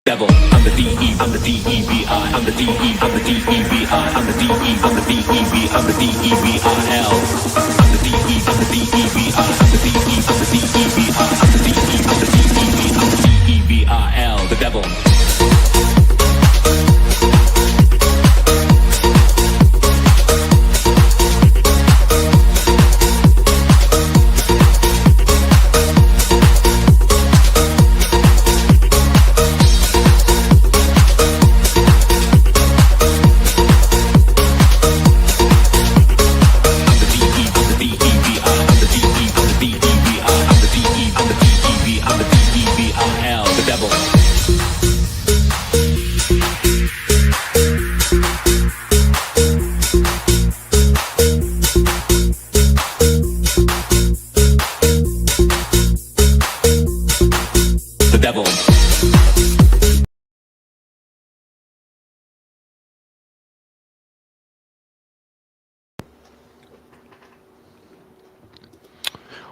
Devil, I'm the D-E, I'm the D-E-V-I, I'm the D-E, I'm the D-E-V-I, I'm the D-E, I'm the D-E-V, I'm the D-E-V-I-L. I'm the D-E, I'm the D-E-V-I, I'm the D-E, I'm the D-E-V-I, I'm the D-E, I'm the D-E-V, I'm the D-E-V-I-L, the devil.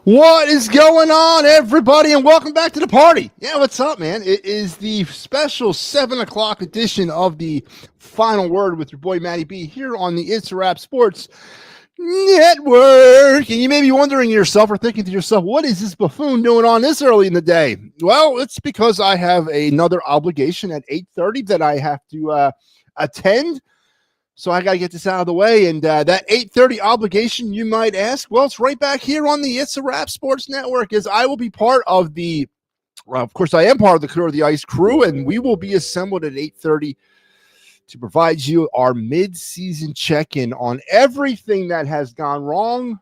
What is going on, everybody, and welcome back to the party. Yeah, what's up, man? It is the special 7 o'clock edition of the Final Word with your boy MattyB here on the It's a Wrap Sports Network. And you may be wondering yourself or thinking to yourself, what is this buffoon doing on this early in the day? Well, it's because I have another obligation at 8:30 that I have to attend. So I got to get this out of the way. And that 8:30 obligation, you might ask, well, it's right back here on the It's a Wrap Sports Network, as I will be part of the, well, of course, I am part of the Clear the Ice crew, and we will be assembled at 8:30 to provide you our mid-season check-in on everything that has gone wrong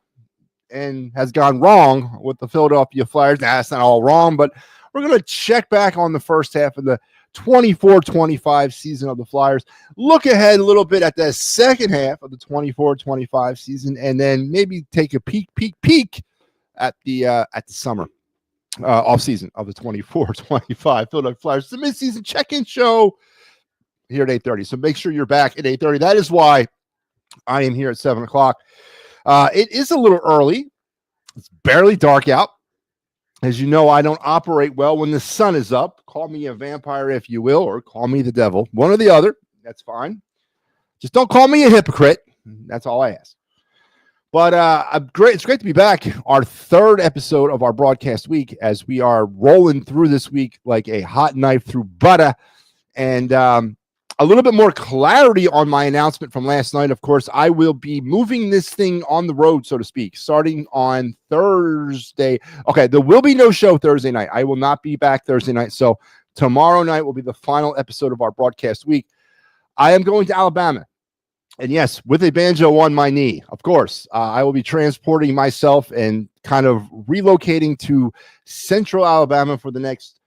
and has gone wrong with the Philadelphia Flyers. Nah, that's not all wrong, but we're going to check back on the first half of the 24-25 season of the Flyers, look ahead a little bit at the second half of the 24-25 season, and then maybe take a peek at the summer off season of the 24-25 Philadelphia Flyers. It's a mid-season check-in show here at 8:30. So make sure you're back at 8:30. That is why I am here at 7 o'clock. It is a little early. It's barely dark out. As you know, I don't operate well when the sun is up. Call me a vampire, if you will, or call me the devil. One or the other. That's fine. Just don't call me a hypocrite. That's all I ask. But it's great to be back. Our third episode of our broadcast week, as we are rolling through this week like a hot knife through butter. And a little bit more clarity on my announcement from last night. Of course, I will be moving this thing on the road, so to speak, starting on Thursday. Okay, there will be no show Thursday night. I will not be back Thursday night. So tomorrow night will be the final episode of our broadcast week. I am going to Alabama. And yes, with a banjo on my knee, of course, I will be transporting myself and kind of relocating to central Alabama for the next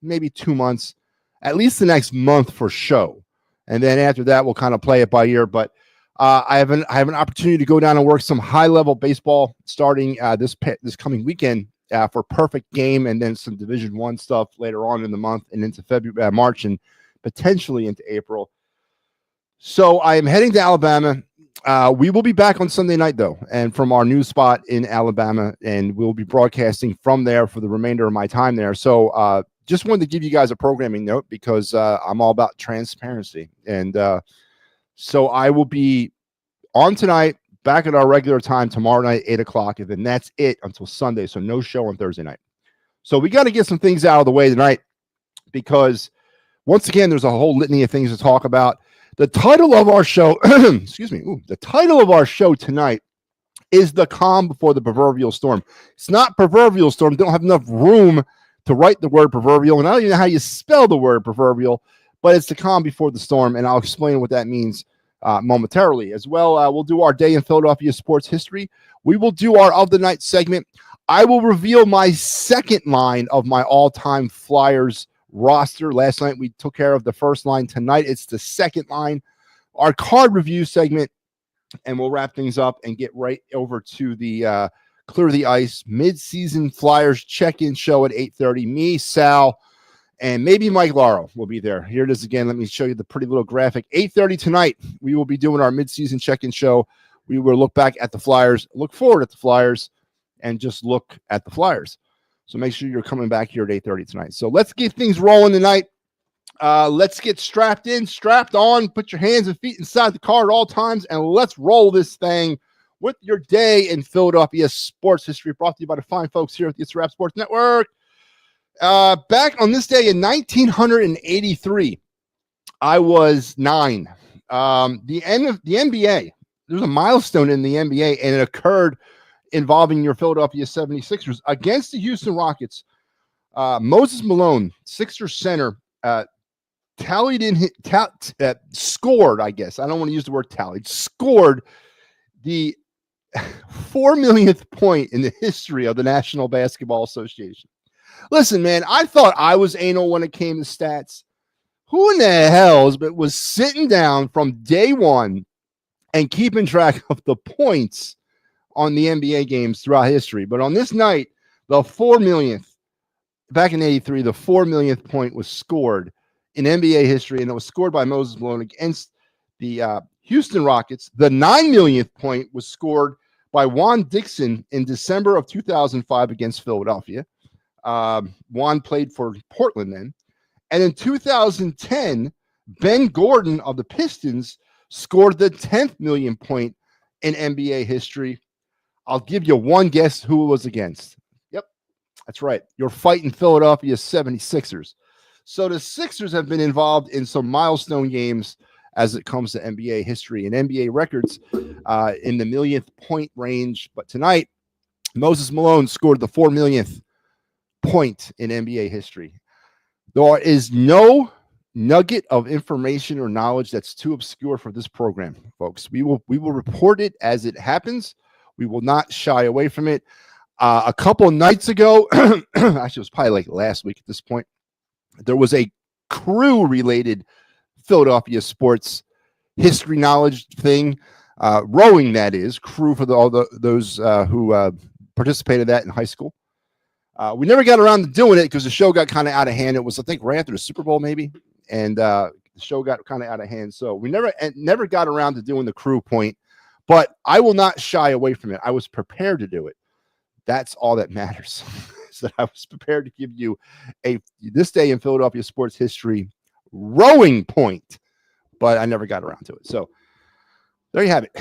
maybe 2 months, at least the next month for show. And then after that, we'll kind of play it by ear. But I have an opportunity to go down and work some high-level baseball starting this coming weekend for Perfect Game, and then some Division I stuff later on in the month and into February, March, and potentially into April. So I am heading to Alabama. We will be back on Sunday night, though, and from our new spot in Alabama, and we'll be broadcasting from there for the remainder of my time there. So just wanted to give you guys a programming note because I'm all about transparency. And so I will be on tonight, back at our regular time tomorrow night, 8 o'clock, and then that's it until Sunday. So no show on Thursday night. So we got to get some things out of the way tonight because, once again, there's a whole litany of things to talk about. The title of our show, the title of our show tonight is The Calm Before the Proverbial Storm. It's not proverbial storm. Don't have enough room to write the word proverbial, and I don't even know how you spell the word proverbial, but it's the calm before the storm, and I'll explain what that means momentarily. As well, we'll do our day in Philadelphia sports history. We will do our Of the Night segment. I will reveal my second line of my all-time Flyers roster. Last night, we took care of the first line. Tonight, it's the second line. Our card review segment, and we'll wrap things up and get right over to the Clear the Ice mid-season Flyers check-in show at 8:30. Me, Sal, and maybe Mike Lauro will be there. Here it is again. Let me show you the pretty little graphic. 8:30 tonight, we will be doing our mid-season check-in show. We will look back at the Flyers, look forward at the Flyers, and just look at the Flyers. So make sure you're coming back here at 8:30 tonight. So let's get things rolling tonight. Let's get strapped in, strapped on, put your hands and feet inside the car at all times, and let's roll this thing with your day in Philadelphia sports history, brought to you by the fine folks here at the It's a Wrap Sports Network. Back on this day in 1983, I was 9. The end of the NBA, there's a milestone in the NBA, and it occurred involving your Philadelphia 76ers against the Houston Rockets. Moses Malone, Sixers center, scored, I guess. I don't want to use the word tallied. Scored the 4 millionth point in the history of the National Basketball Association. Listen, man, I thought I was anal when it came to stats. Who in the hell was sitting down from day one and keeping track of the points on the NBA games throughout history? But on this night, the 4 millionth, back in 83, the 4 millionth point was scored in NBA history, and it was scored by Moses Malone against the Houston Rockets. The 9 millionth point was scored by Juan Dixon in December of 2005 against Philadelphia. Juan played for Portland then. And in 2010, Ben Gordon of the Pistons scored the 10th million point in NBA history. I'll give you one guess who it was against. Yep, that's right. You're fighting Philadelphia 76ers. So the Sixers have been involved in some milestone games as it comes to NBA history and NBA records in the millionth point range. But tonight, Moses Malone scored the 4 millionth point in NBA history. There is no nugget of information or knowledge that's too obscure for this program, folks. We will report it as it happens. We will not shy away from it. A couple of nights ago, actually it was probably like last week at this point, there was a crew-related Philadelphia sports history knowledge thing, rowing, that is, crew for those who participated in that in high school. We never got around to doing it because the show got kind of out of hand. It was, I think, right after the Super Bowl, maybe, and the show got kind of out of hand. So we never got around to doing the crew point, but I will not shy away from it. I was prepared to do it. That's all that matters. So I was prepared to give you this day in Philadelphia sports history rowing point, but I never got around to it. So there you have it.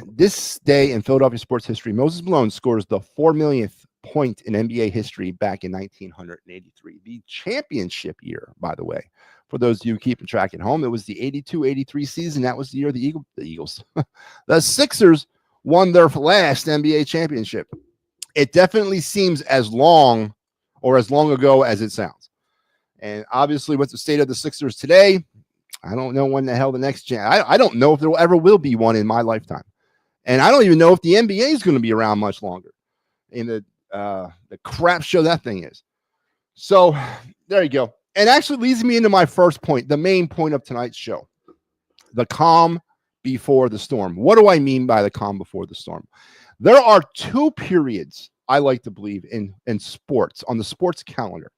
This day in Philadelphia sports history, Moses Malone scores the 4 millionth point in NBA history back in 1983, the championship year, by the way. For those of you keeping track at home, it was the 82-83 season. That was the year the Eagles, the Sixers won their last NBA championship. It definitely seems as long ago as it sounds. And obviously, what's the state of the Sixers today? I don't know when the hell the next I don't know if there ever will be one in my lifetime. And I don't even know if the NBA is going to be around much longer in the crap show that thing is. So there you go. And actually leads me into my first point, the main point of tonight's show, the calm before the storm. What do I mean by the calm before the storm? There are two periods, I like to believe, in sports, on the sports calendar,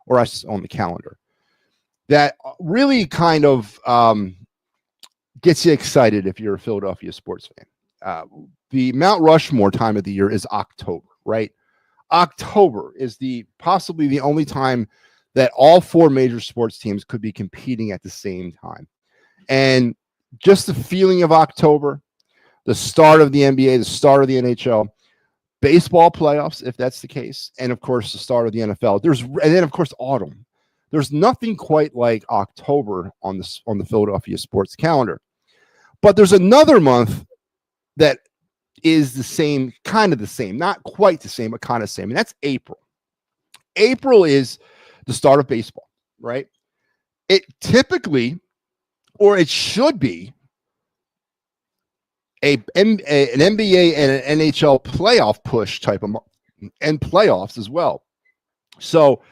or on the calendar, that really kind of gets you excited if you're a Philadelphia sports fan. The Mount Rushmore time of the year is October, right? October is possibly the only time that all four major sports teams could be competing at the same time. And just the feeling of October, the start of the NBA, the start of the NHL, baseball playoffs, if that's the case, and of course the start of the NFL. And then of course autumn. There's nothing quite like October on the Philadelphia sports calendar. But there's another month that is the same, kind of the same, not quite the same, but kind of the same, and that's April. April is the start of baseball, right? It typically, or it should be, an NBA and an NHL playoff push type of month, and playoffs as well. So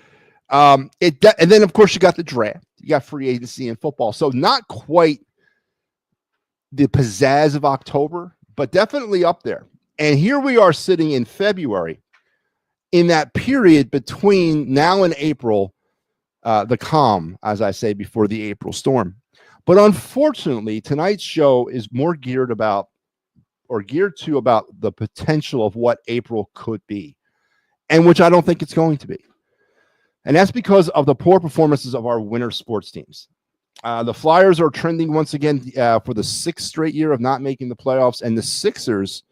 and then of course you got the draft, you got free agency in football. So not quite the pizzazz of October, but definitely up there. And here we are sitting in February, in that period between now and April, the calm, as I say, before the April storm. But unfortunately, tonight's show is more geared to about the potential of what April could be, and which I don't think it's going to be. And that's because of the poor performances of our winter sports teams. The Flyers are trending once again for the 6th straight year of not making the playoffs, and the Sixers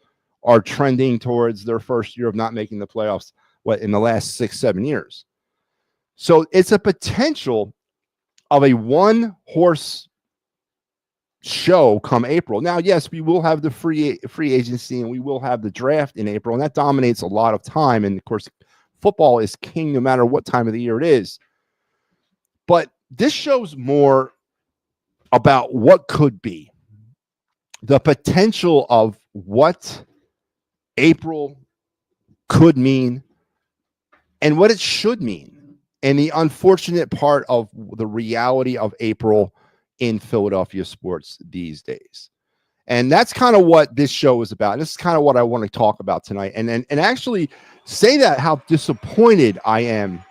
are trending towards their first year of not making the playoffs in the last 6-7 years. So it's a potential of a one-horse show come April. Now, yes, we will have the free agency and we will have the draft in April, and that dominates a lot of time. And of course, football is king no matter what time of the year it is. But this shows more about what could be, the potential of what April could mean and what it should mean, and the unfortunate part of the reality of April in Philadelphia sports these days. And that's kind of what this show is about. And this is kind of what I want to talk about tonight, and actually say that how disappointed I am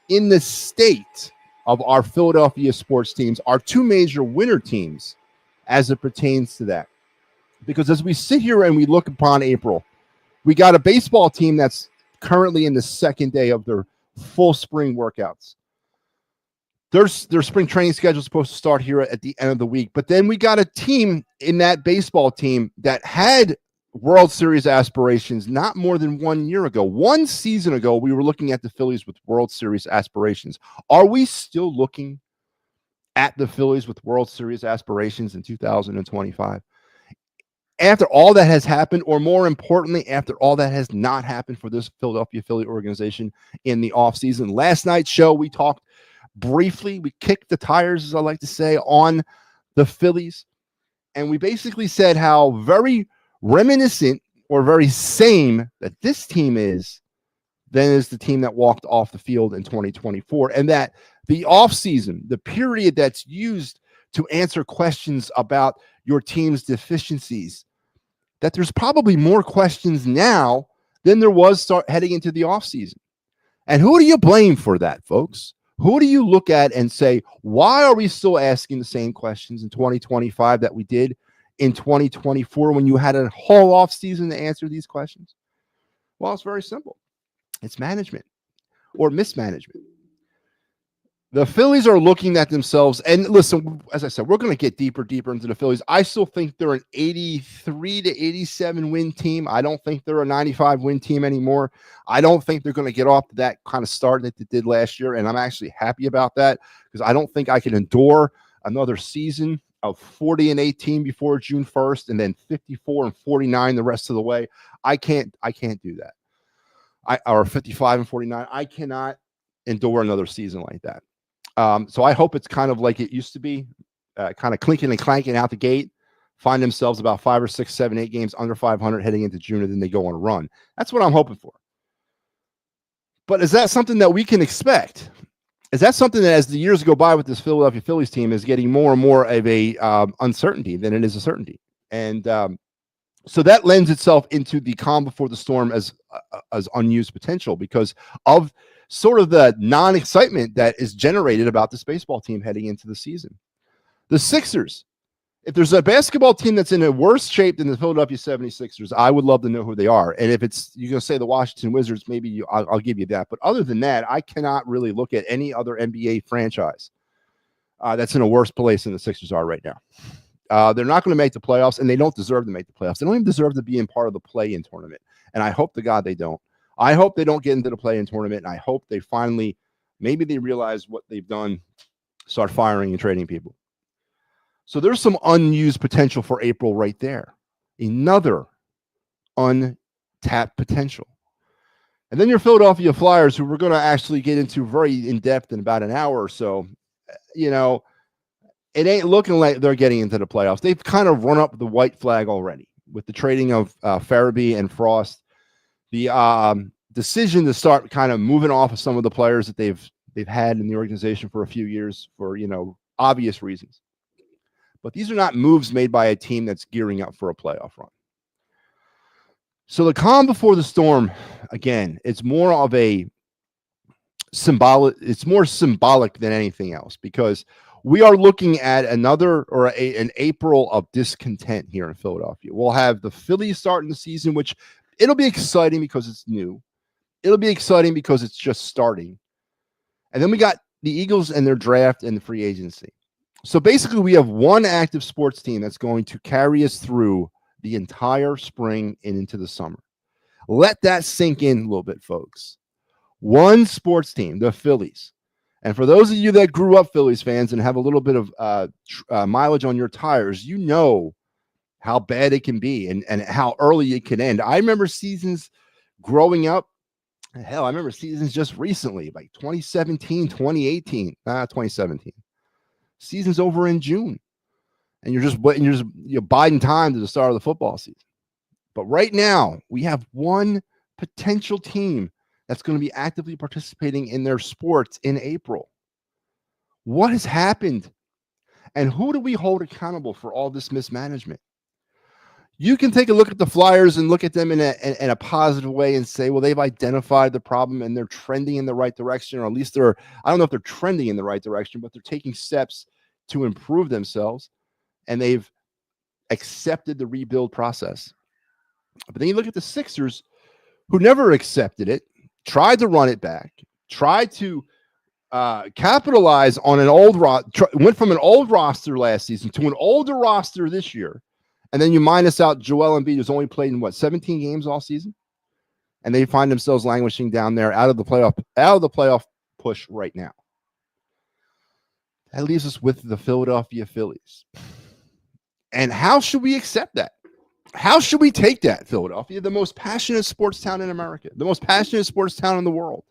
in the state of our Philadelphia sports teams, our two major winter teams, as it pertains to that. Because as we sit here and we look upon April, we got a baseball team that's currently in the second day of their full spring workouts. Their spring training schedule is supposed to start here at the end of the week. But then we got a team in that baseball team that had World Series aspirations not more than 1 year ago. One season ago, we were looking at the Phillies with World Series aspirations. Are we still looking at the Phillies with World Series aspirations in 2025? After all that has happened, or more importantly, after all that has not happened for this Philadelphia Philly organization in the offseason. Last night's show, we talked briefly, we kicked the tires, as I like to say, on the Phillies. And we basically said how very reminiscent or very same that this team is than is the team that walked off the field in 2024. And that the offseason, the period that's used to answer questions about your team's deficiencies, that there's probably more questions now than there was heading into the offseason. And who do you blame for that, folks? Who do you look at and say, why are we still asking the same questions in 2025 that we did in 2024 when you had a whole offseason to answer these questions? Well, it's very simple. It's management or mismanagement. The Phillies are looking at themselves, and listen, as I said, we're going to get deeper into the Phillies. I still think they're an 83 to 87 win team. I don't think they're a 95 win team anymore. I don't think they're going to get off to that kind of start that they did last year, and I'm actually happy about that because I don't think I can endure another season of 40-18 before June 1st and then 54-49 the rest of the way. I can't do that. Or 55-49. I cannot endure another season like that. So I hope it's kind of like it used to be, kind of clinking and clanking out the gate, find themselves about 5 or 6, 7, 8 games under 500 heading into June, and then they go on a run. That's what I'm hoping for. But is that something that we can expect? Is that something that as the years go by with this Philadelphia Phillies team is getting more and more of a uncertainty than it is a certainty? And so that lends itself into the calm before the storm as unused potential because of sort of the non-excitement that is generated about this baseball team heading into the season. The Sixers, if there's a basketball team that's in a worse shape than the Philadelphia 76ers, I would love to know who they are. And if it's, you're going to say the Washington Wizards, maybe I'll give you that. But other than that, I cannot really look at any other NBA franchise that's in a worse place than the Sixers are right now. They're not going to make the playoffs, and they don't deserve to make the playoffs. They don't even deserve to be in part of the play-in tournament. And I hope to God they don't. I hope they don't get into the play-in tournament, and I hope they finally, maybe they realize what they've done, start firing and trading people. So there's some unused potential for April right there. Another untapped potential. And then your Philadelphia Flyers, who we're going to actually get into very in-depth in about an hour or so. You know, it ain't looking like they're getting into the playoffs. They've kind of run up the white flag already with the trading of Farabee and Frost. The decision to start kind of moving off of some of the players that they've had in the organization for a few years for, you know, obvious reasons. But these are not moves made by a team that's gearing up for a playoff run. So the calm before the storm, again, it's more of a symbolic. It's more symbolic than anything else because we are looking at another or an April of discontent here in Philadelphia. We'll have the Phillies starting the season, which it'll be exciting because it's new. It'll be exciting because it's just starting. And then we got the Eagles and their draft and the free agency. So basically, we have one active sports team that's going to carry us through the entire spring and into the summer. Let that sink in a little bit, folks. One sports team, the Phillies. And for those of you that grew up Phillies fans and have a little bit of mileage on your tires, you know how bad it can be and how early it can end. I remember seasons growing up. Hell, I remember seasons just recently, like 2017, 2018, 2017. Season's over in June. And you're biding time to the start of the football season. But right now, we have one potential team that's going to be actively participating in their sports in April. What has happened? And who do we hold accountable for all this mismanagement? You can take a look at the Flyers and look at them in a positive way and say, well, they've identified the problem and they're trending in the right direction, or at least I don't know if they're trending in the right direction, but they're taking steps to improve themselves, and they've accepted the rebuild process. But then you look at the Sixers, who never accepted it, tried to run it back, tried to capitalize on an old went from an old roster last season to an older roster this year. And then you minus out Joel Embiid, who's only played in 17 games all season, and they find themselves languishing down there out of the playoff push right now. That leaves us with the Philadelphia Phillies. And how should we accept that? How should we take that, Philadelphia, the most passionate sports town in America, the most passionate sports town in the world,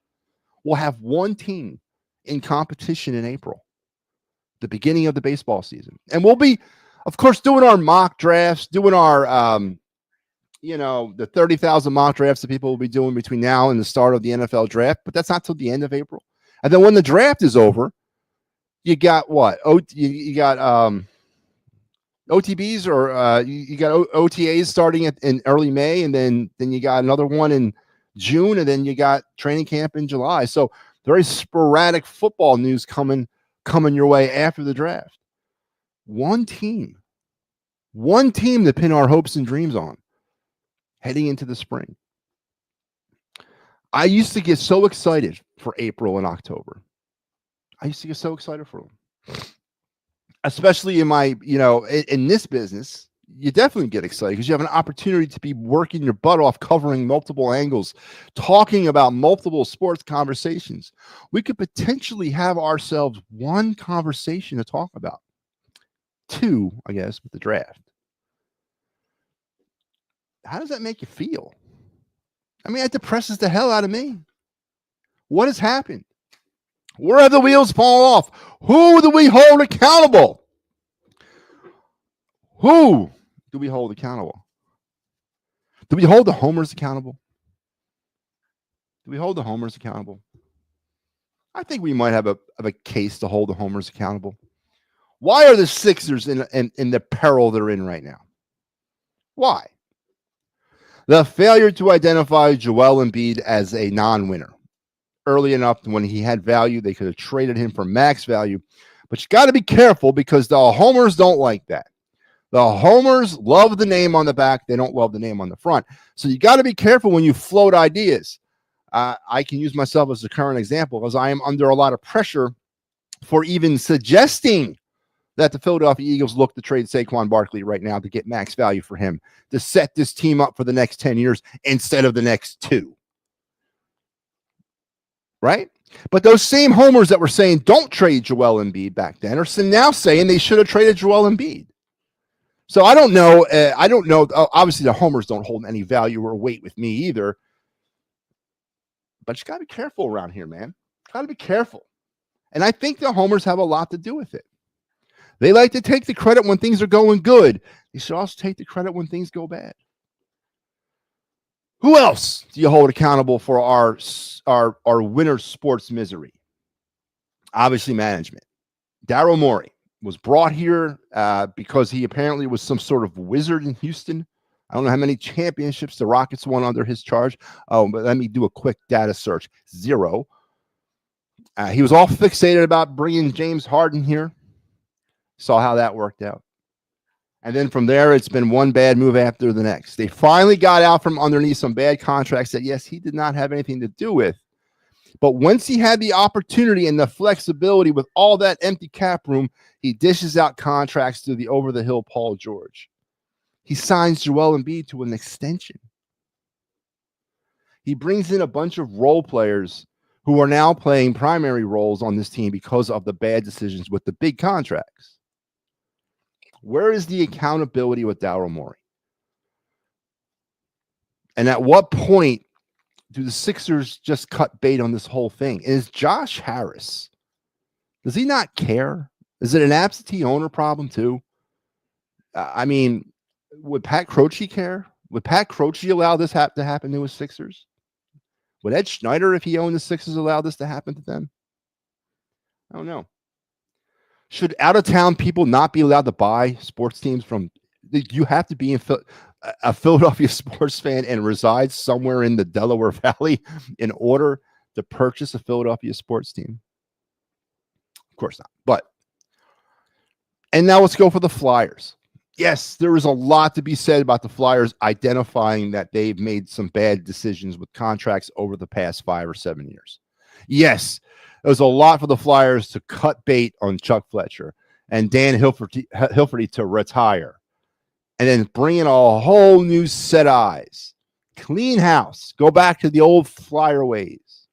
will have one team in competition in April, the beginning of the baseball season. And we'll be, of course, doing our mock drafts, doing our, the 30,000 mock drafts that people will be doing between now and the start of the NFL draft, but that's not till the end of April. And then when the draft is over, you got what? You got OTBs, or you got OTAs starting in early May, and then you got another one in June, and then you got training camp in July. So very sporadic football news coming your way after the draft. One team to pin our hopes and dreams on heading into the spring. I used to get so excited for April and October. I used to get so excited for them. Especially in my, in this business, you definitely get excited because you have an opportunity to be working your butt off, covering multiple angles, talking about multiple sports conversations. We could potentially have ourselves one conversation to talk about. Two, I guess, with the draft. How does that make you feel? I mean, it depresses the hell out of me. What has happened? Where have the wheels fallen off? Who do we hold accountable? Who do we hold accountable? Do we hold the homers accountable? Do we hold the homers accountable? I think we might have a case to hold the homers accountable. Why are the Sixers in the peril they're in right now? Why? The failure to identify Joel Embiid as a non-winner early enough when he had value. They could have traded him for max value. But you got to be careful because the homers don't like that. The homers love the name on the back. They don't love the name on the front. So you got to be careful when you float ideas. I can use myself as a current example because I am under a lot of pressure for even suggesting that the Philadelphia Eagles look to trade Saquon Barkley right now to get max value for him, to set this team up for the next 10 years instead of the next 2. Right? But those same homers that were saying don't trade Joel Embiid back then are now saying they should have traded Joel Embiid. So I don't know. Obviously, the homers don't hold any value or weight with me either. But you got to be careful around here, man. Got to be careful. And I think the homers have a lot to do with it. They like to take the credit when things are going good. They should also take the credit when things go bad. Who else do you hold accountable for our winter sports misery? Obviously, management. Daryl Morey was brought here because he apparently was some sort of wizard in Houston. I don't know how many championships the Rockets won under his charge. Oh, but let me do a quick data search. 0. He was all fixated about bringing James Harden here. Saw how that worked out. And then from there, it's been one bad move after the next. They finally got out from underneath some bad contracts that, yes, he did not have anything to do with. But once he had the opportunity and the flexibility with all that empty cap room, he dishes out contracts to the over-the-hill Paul George. He signs Joel Embiid to an extension. He brings in a bunch of role players who are now playing primary roles on this team because of the bad decisions with the big contracts. Where is the accountability with Daryl Morey? And at what point do the Sixers just cut bait on this whole thing? Is Josh Harris, does he not care? Is it an absentee owner problem too? I mean, would Pat Croce care? Would Pat Croce allow this to happen to his Sixers? Would Ed Schneider, if he owned the Sixers, allow this to happen to them? I don't know. Should out-of-town people not be allowed to buy sports teams from? You have to be a Philadelphia sports fan and reside somewhere in the Delaware Valley in order to purchase a Philadelphia sports team? Of course not. And now let's go for the Flyers. Yes, there is a lot to be said about the Flyers identifying that they've made some bad decisions with contracts over the past 5 or 7 years. Yes, there's a lot for the Flyers to cut bait on Chuck Fletcher and Dan Hilferty to retire, and then bring in a whole new set of eyes. Clean house. Go back to the old Flyer ways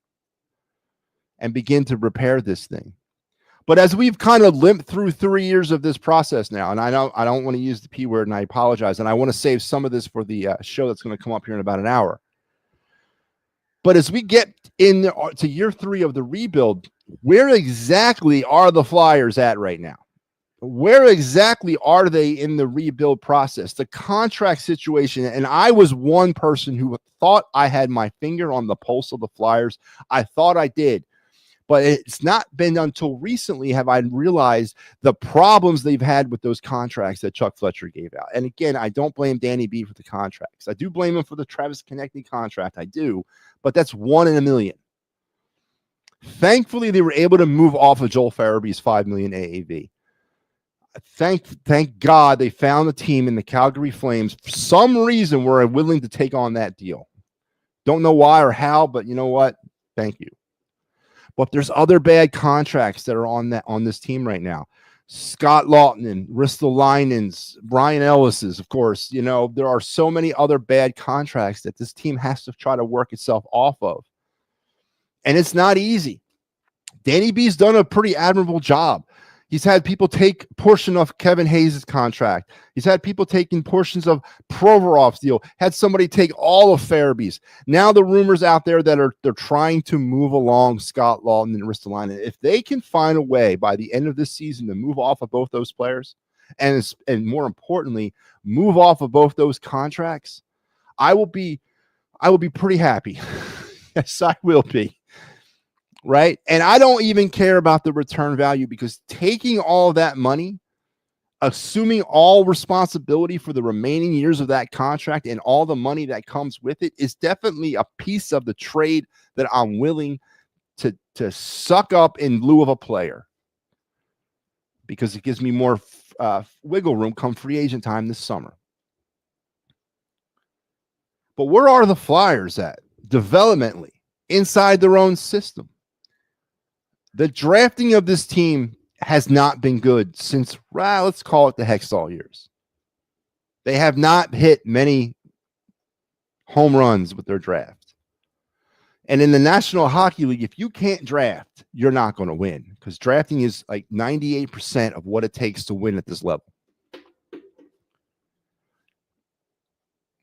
and begin to repair this thing. But as we've kind of limped through 3 years of this process now, and I don't want to use the P word, and I apologize, and I want to save some of this for the show that's going to come up here in about an hour. But as we get to year 3 of the rebuild, where exactly are the Flyers at right now? Where exactly are they in the rebuild process? The contract situation, and I was one person who thought I had my finger on the pulse of the Flyers. I thought I did. But it's not been until recently have I realized the problems they've had with those contracts that Chuck Fletcher gave out. And again, I don't blame Danny B for the contracts. I do blame him for the Travis Konechny contract. I do, but that's 1 in a million. Thankfully, they were able to move off of Joel Farabee's $5 million AAV. Thank God they found the team in the Calgary Flames. For some reason, were willing to take on that deal. Don't know why or how, but you know what? Thank you. But there's other bad contracts that are on this team right now. Scott Lawton, Ristolainen's, Brian Ellis's, of course. You know, there are so many other bad contracts that this team has to try to work itself off of. And it's not easy. Danny B's done a pretty admirable job. He's had people take portion of Kevin Hayes' contract. He's had people taking portions of Provorov's deal. Had somebody take all of Farabee's. Now the rumors out there that they're trying to move along Scott Lawton and Ristolainen. If they can find a way by the end of this season to move off of both those players, and more importantly, move off of both those contracts, I will be pretty happy. Yes, I will be. Right. And I don't even care about the return value, because taking all of that money, assuming all responsibility for the remaining years of that contract and all the money that comes with it, is definitely a piece of the trade that I'm willing to suck up in lieu of a player, because it gives me more wiggle room come free agent time this summer. But where are the Flyers at developmentally inside their own system? The drafting of this team has not been good since, let's call it the Hextall years. They have not hit many home runs with their draft. And in the National Hockey League, if you can't draft, you're not going to win, because drafting is like 98% of what it takes to win at this level.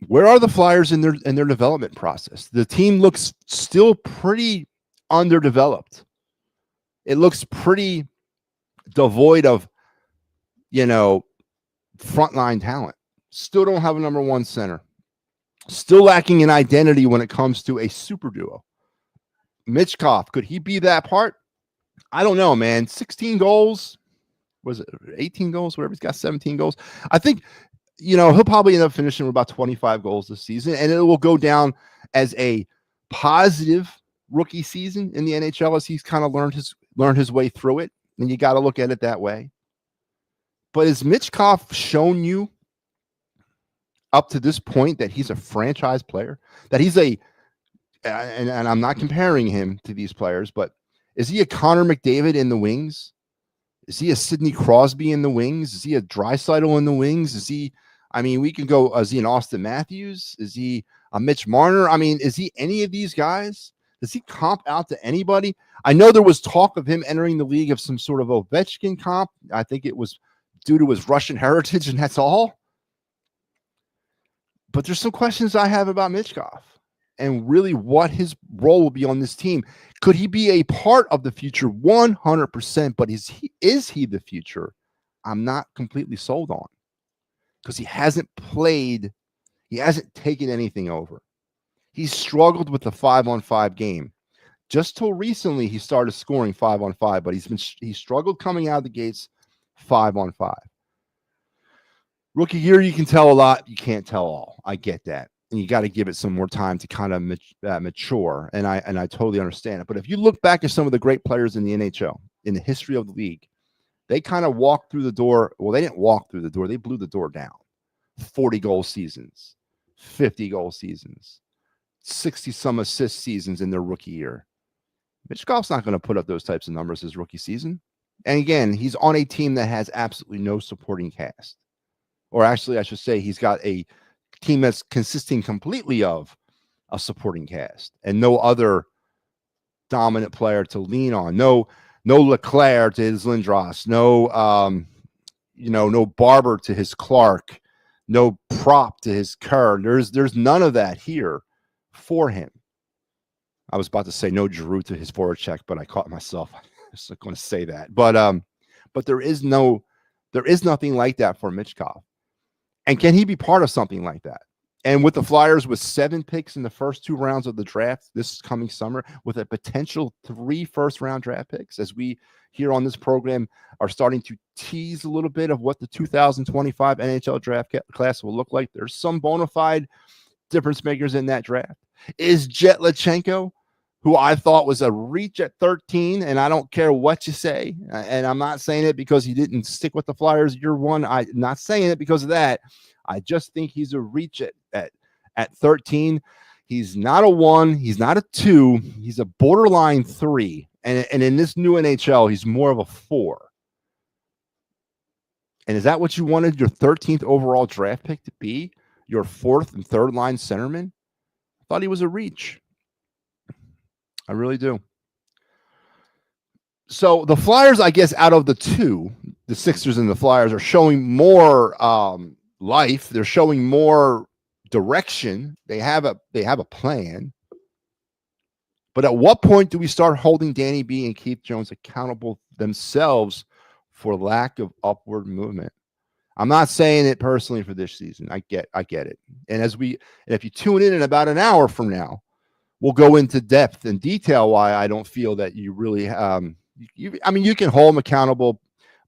Where are the Flyers in their development process? The team looks still pretty underdeveloped. It looks pretty devoid of, frontline talent. Still don't have a number one center. Still lacking an identity when it comes to a super duo. Michkov, could he be that part? I don't know, man. 16 goals. Was it 18 goals? Whatever. He's got 17 goals. I think, he'll probably end up finishing with about 25 goals this season, and it will go down as a positive rookie season in the NHL as he's kind of learned his way through it, and you got to look at it that way. But has Michkov shown you up to this point that he's a franchise player, that he's a and I'm not comparing him to these players, but is he a Connor McDavid in the wings? Is he a Sidney Crosby in the wings? Is he a Draisaitl in the wings? Is he, I mean, we can go, is he an Austin Matthews? Is he a Mitch Marner? I mean, is he any of these guys? Does he comp out to anybody? I know there was talk of him entering the league of some sort of Ovechkin comp. I think it was due to his Russian heritage, and that's all. But there's some questions I have about Michkov and really what his role will be on this team. Could he be a part of the future? 100%. But is he the future? I'm not completely sold on, because he hasn't played. He hasn't taken anything over. He's struggled with the 5-on-5 game. Just till recently, he started scoring 5-on-5, but he struggled coming out of the gates 5-on-5. Rookie year, you can tell a lot. You can't tell all. I get that. And you got to give it some more time to kind of mature. And I totally understand it. But if you look back at some of the great players in the NHL, in the history of the league, they kind of walked through the door. Well, they didn't walk through the door. They blew the door down. 40-goal seasons, 50-goal seasons, 60-some assist seasons in their rookie year. Michkov's not going to put up those types of numbers his rookie season. And again, he's on a team that has absolutely no supporting cast. Or actually, I should say he's got a team that's consisting completely of a supporting cast and no other dominant player to lean on. No Leclerc to his Lindros. No Barber to his Clark. No prop to his Kerr. There's none of that here for him. I was about to say no Giroux to his Voracek, but I caught myself. I was going to say that. But there is nothing like that for Michkov. And can he be part of something like that? And with the Flyers, with 7 picks in the first 2 rounds of the draft this coming summer, with a potential 3 first-round draft picks, as we here on this program are starting to tease a little bit of what the 2025 NHL draft class will look like. There's some bona fide difference makers in that draft. Is Jetlachenko, who I thought was a reach at 13, and I don't care what you say, and I'm not saying it because he didn't stick with the Flyers year 1. I'm not saying it because of that. I just think he's a reach at 13. He's not a 1. He's not a 2. He's a borderline 3. And in this new NHL, he's more of a 4. And is that what you wanted your 13th overall draft pick to be? Your 4th and 3rd line centerman? I thought he was a reach. I really do. So the Flyers, I guess, out of the 2, the Sixers and the Flyers, are showing more life. They're showing more direction. They have a plan. But at what point do we start holding Danny B and Keith Jones accountable themselves for lack of upward movement? I'm not saying it personally for this season. I get it. And if you tune in about an hour from now, we'll go into depth and detail why I don't feel that you really you can hold them accountable,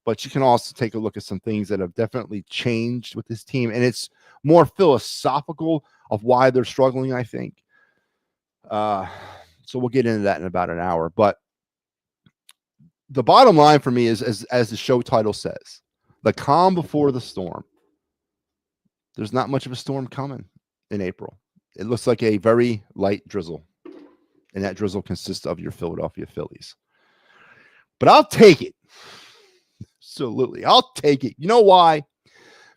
but you can also take a look at some things that have definitely changed with this team. And it's more philosophical of why they're struggling, I think. So we'll get into that in about an hour. But the bottom line for me is, as the show title says, the calm before the storm. There's not much of a storm coming in April. It looks like a very light drizzle, and that drizzle consists of your Philadelphia Phillies. But I'll take it. Absolutely. I'll take it. You know why?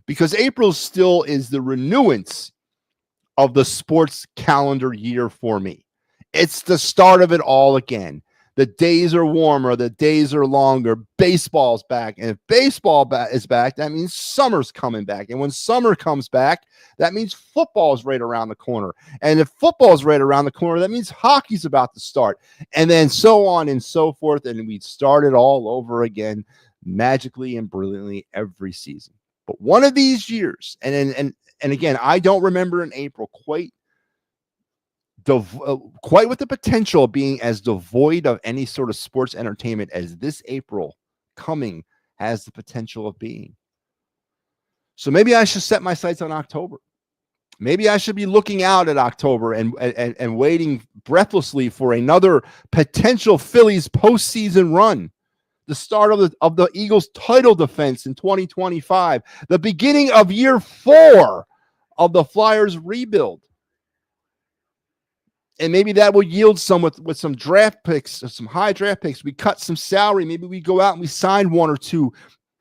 Because April still is the renewance of the sports calendar year for me. It's the start of it all again. The days are warmer. The days are longer. Baseball's back. And if baseball is back, that means summer's coming back. And when summer comes back, that means football's right around the corner. And if football's right around the corner, that means hockey's about to start. And then so on and so forth. And we start it all over again, magically and brilliantly every season. But one of these years, and again, I don't remember in April quite with the potential of being as devoid of any sort of sports entertainment as this April coming has the potential of being. So maybe I should set my sights on October. Maybe I should be looking out at October and waiting breathlessly for another potential Phillies postseason run. The start of the Eagles' title defense in 2025. The beginning of year 4 of the Flyers rebuild. And maybe that will yield some with some draft picks, some high draft picks. We cut some salary. Maybe we go out and we sign one or two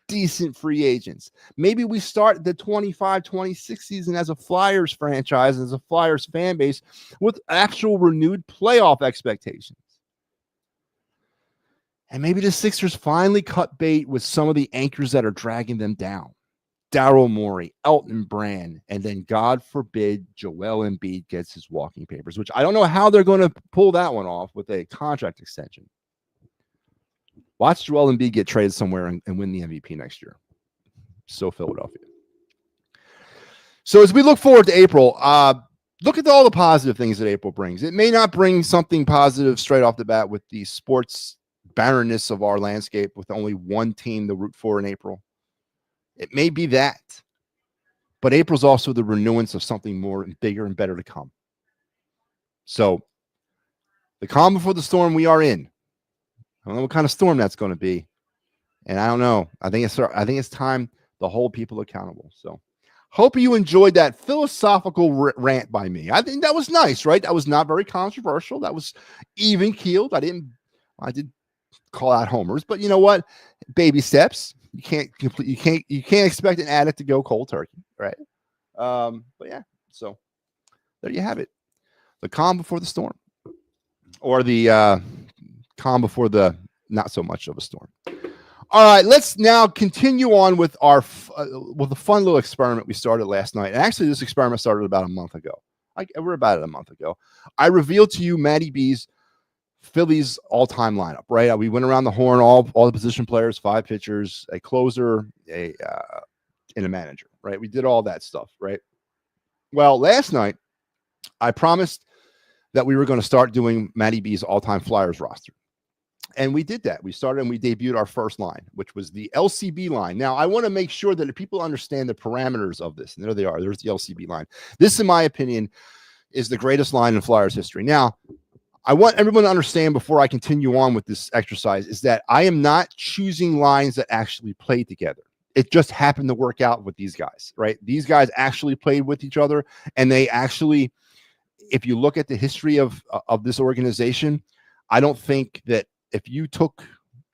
decent free agents. Maybe we start the 25-26 season as a Flyers franchise, as a Flyers fan base with actual renewed playoff expectations. And maybe the Sixers finally cut bait with some of the anchors that are dragging them down. Daryl Morey, Elton Brand, and then God forbid Joel Embiid gets his walking papers, which I don't know how they're going to pull that one off with a contract extension. Watch Joel Embiid get traded somewhere and win the MVP next year. So Philadelphia. So as we look forward to April, look at all the positive things that April brings. It may not bring something positive straight off the bat with the sports barrenness of our landscape with only one team to root for in April. It may be that, but April's also the renewance of something more and bigger and better to come. So the calm before the storm we are in. I don't know what kind of storm that's going to be, and I don't know. I think it's time to hold people accountable. So hope you enjoyed that philosophical rant by me. I think that was nice, right? That was not very controversial. That was even keeled. I did call out homers, but you know what? Baby steps. You can't expect an addict to go cold turkey, right? But yeah, so there you have it. The calm before the storm, or the calm before the not so much of a storm. All right, let's now continue on with our with a fun little experiment we started last night. And actually, this experiment started about a month ago. We're about a month ago. I revealed to you MattyB's Phillies all-time lineup, right? We went around the horn, all the position players, 5 pitchers, a closer, and a manager, right? We did all that stuff, right? Well, last night, I promised that we were going to start doing MattyB's all-time Flyers roster. And we did that. We started and we debuted our first line, which was the LCB line. Now, I want to make sure that people understand the parameters of this. And there they are. There's the LCB line. This, in my opinion, is the greatest line in Flyers history. Now, I want everyone to understand before I continue on with this exercise is that I am not choosing lines that actually play together. It just happened to work out with these guys, right? These guys actually played with each other, and they actually, if you look at the history of this organization, I don't think that if you took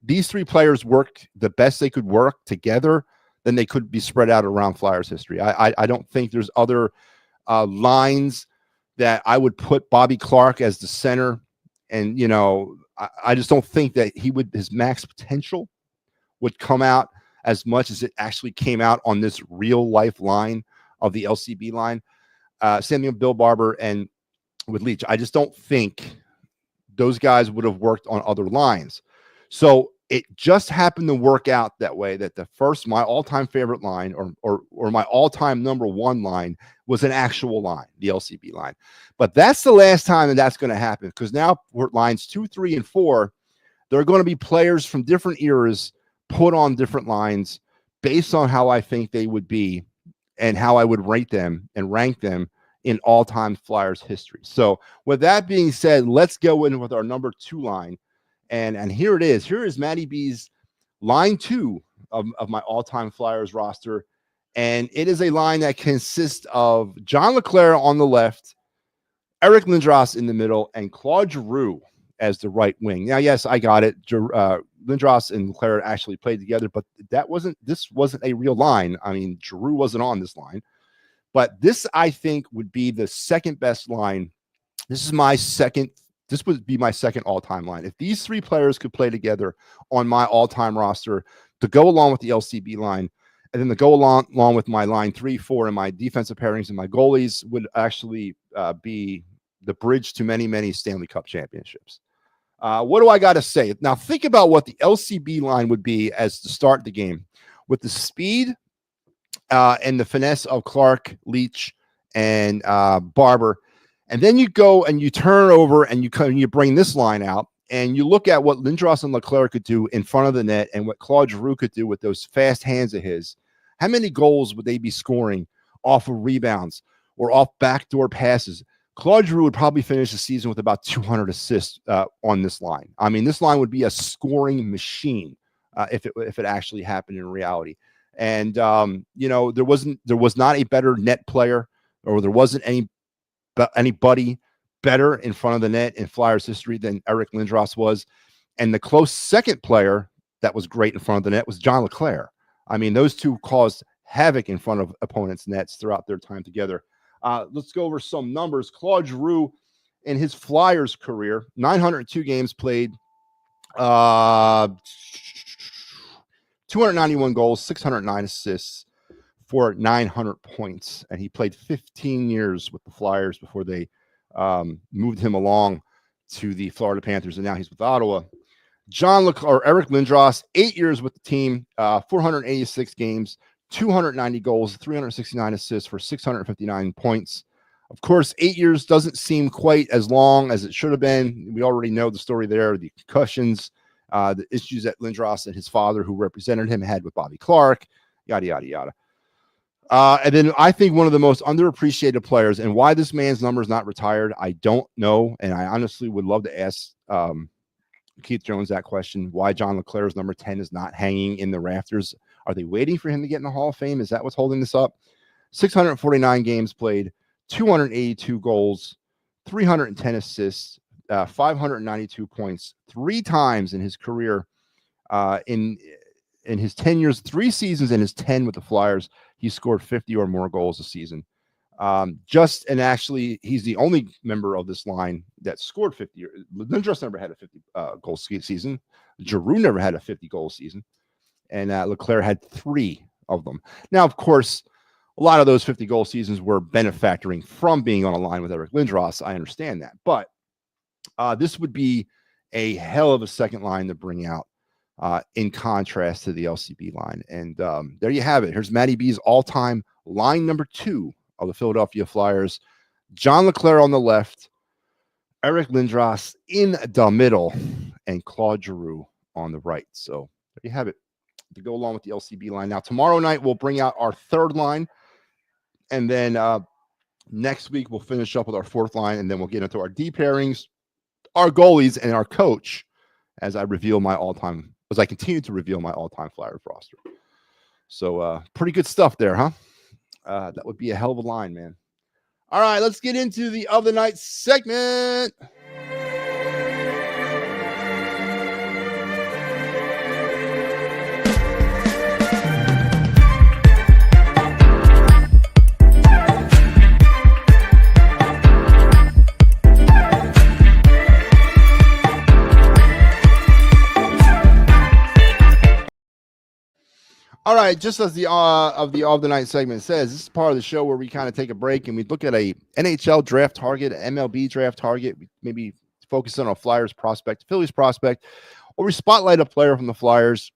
these 3 players worked the best they could work together, then they could be spread out around Flyers history. I don't think there's other lines that I would put Bobby Clark as the center. And, you know, I just don't think that his max potential would come out as much as it actually came out on this real life line of the LCB line. Same thing with Bill Barber and with Leach. I just don't think those guys would have worked on other lines. So it just happened to work out that way, that my all-time favorite line or my all-time number 1 line was an actual line, the LCB line. But that's the last time that's going to happen, because now we're lines 2, 3, and 4. There are going to be players from different eras put on different lines based on how I think they would be and how I would rate them and rank them in all-time Flyers history. So with that being said, let's go in with our number 2 line. And here it is. Here is MattyB's line 2 of my all-time Flyers roster. And it is a line that consists of John LeClair on the left, Eric Lindros in the middle, and Claude Giroux as the right wing. Now, yes, I got it. Lindros and LeClair actually played together, but this wasn't a real line. I mean, Giroux wasn't on this line. But this, I think, would be the second best line. This would be my second all-time line. If these 3 players could play together on my all-time roster to go along with the LCB line, and then to go along with my line 3, 4, and my defensive pairings and my goalies would actually be the bridge to many, many Stanley Cup championships. What do I got to say? Now, think about what the LCB line would be as to start the game with the speed and the finesse of Clark, Leach, and Barber. And then you go and you turn over and you bring this line out and you look at what Lindros and LeClair could do in front of the net and what Claude Giroux could do with those fast hands of his. How many goals would they be scoring off of rebounds or off backdoor passes? Claude Giroux would probably finish the season with about 200 assists on this line. I mean, this line would be a scoring machine if it actually happened in reality. And you know, there was not a better net player, or there wasn't anybody better in front of the net in Flyers history than Eric Lindros was. And the close second player that was great in front of the net was John LeClair. I mean, those two caused havoc in front of opponents' nets throughout their time together. Let's go over some numbers. Claude Giroux, in his Flyers career, 902 games played, 291 goals, 609 assists for 900 points. And he played 15 years with the Flyers before they moved him along to the Florida Panthers, and now he's with Ottawa. Eric Lindros, 8 years with the team, 486 games, 290 goals, 369 assists for 659 points. Of course, 8 years doesn't seem quite as long as it should have been. We already know the story there, the concussions, the issues that Lindros and his father, who represented him, had with Bobby Clark, yada, yada, yada. And then I think one of the most underappreciated players, and why this man's number is not retired, I don't know. And I honestly would love to ask Keith Jones that question, why John LeClair's number 10 is not hanging in the rafters. Are they waiting for him to get in the Hall of Fame? Is that what's holding this up? 649 games played, 282 goals, 310 assists, 592 points, 3 times in his career, in his 10 years, 3 seasons in his 10 with the Flyers, he scored 50 or more goals a season. And actually, he's the only member of this line that scored 50. Lindros never had a 50 goal season. Giroux never had a 50 goal season. And LeClair had 3 of them. Now, of course, a lot of those 50 goal seasons were benefactoring from being on a line with Eric Lindros. I understand that. But this would be a hell of a second line to bring out in contrast to the LCB line. And there you have it. Here's MattyB's all-time line number 2 of the Philadelphia Flyers. John LeClair on the left, Eric Lindros in the middle, and Claude Giroux on the right. So there you have it to go along with the LCB line. Now, tomorrow night, we'll bring out our 3rd line. And then next week, we'll finish up with our 4th line. And then we'll get into our D pairings, our goalies, and our coach as I continue to reveal my all-time Flyers roster. So pretty good stuff there, huh? That would be a hell of a line, man. All right, let's get into the of the night segment. All right, just as the of the night segment says, this is part of the show where we kind of take a break and we look at a NHL draft target, MLB draft target, maybe focus on a Flyers prospect, Phillies prospect, or we spotlight a player from the Flyers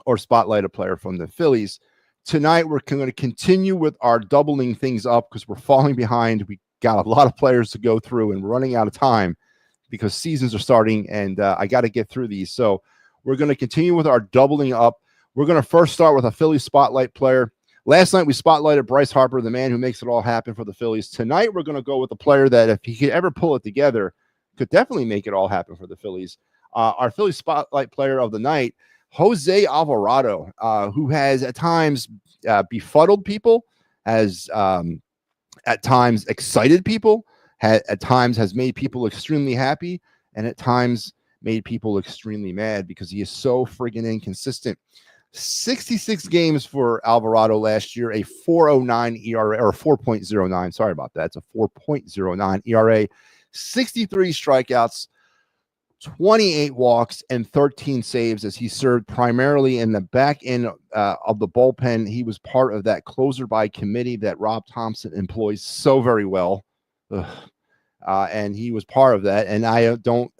or spotlight a player from the Phillies. Tonight, we're going to continue with our doubling things up because we're falling behind. We got a lot of players to go through and we're running out of time because seasons are starting and I got to get through these. So we're going to continue with our doubling up. We're going to first start with a Philly spotlight player. Last night, we spotlighted Bryce Harper, the man who makes it all happen for the Phillies. Tonight, we're going to go with a player that, if he could ever pull it together, could definitely make it all happen for the Phillies. Our Philly spotlight player of the night, Jose Alvarado, who has at times befuddled people, has at times excited people, at times has made people extremely happy, and at times made people extremely mad because he is so friggin' inconsistent. 66 games for Alvarado last year, a 4.09 ERA, or 4.09. Sorry about that. It's a 4.09 ERA, 63 strikeouts, 28 walks, and 13 saves as he served primarily in the back end of the bullpen. He was part of that closer by committee that Rob Thompson employs so very well. And he was part of that. And I don't